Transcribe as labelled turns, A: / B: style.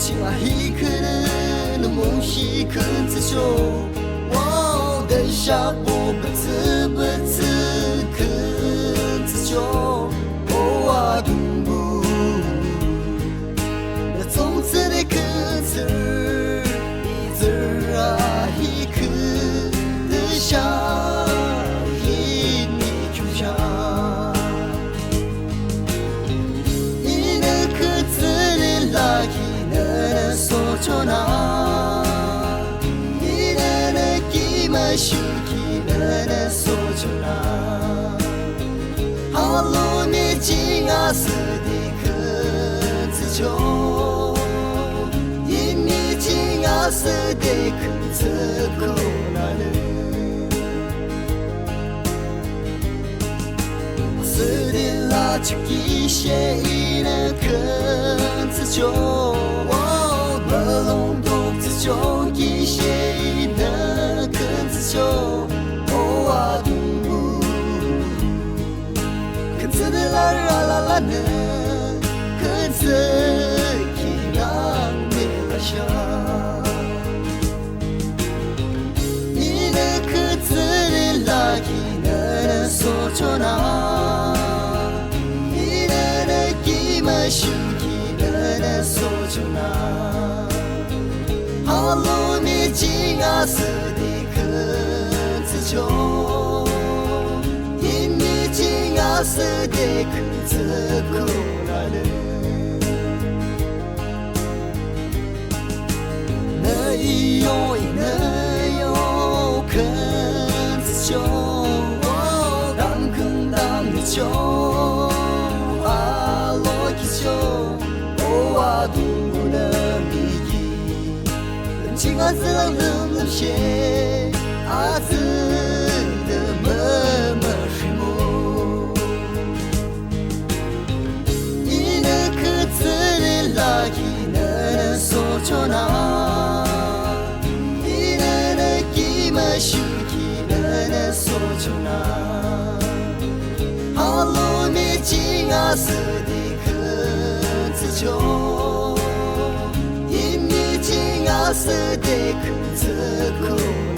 A: 情啊，一个人的梦西肯自救，我的下步不知不知肯自救，我啊动不，那种子的颗子儿，一字儿啊一颗的下。Shukina sojuna Halo mi jinga sedikh zjo Yin mi jinga sedikh zkonane Sedila chuki sheina kan zjo Belong dog zjo ki sheina就哦啊动物，看着的啦啦啦啦呢，看着一样的拉sha你那看着的啦一那说着那，你那给嘛手机那说着那，哈喽你今啊是的。就因你今啊是的苦自苦难了，那一用一那用肯自救，当肯当的救，啊罗基救，哦啊动不能比喻，人情啊自然冷些。阿子的默默是梦，你那颗子的拉伊那说着那，你那给嘛手机那说着那，哈喽你今啊是的可自救，因你今啊是的可自苦。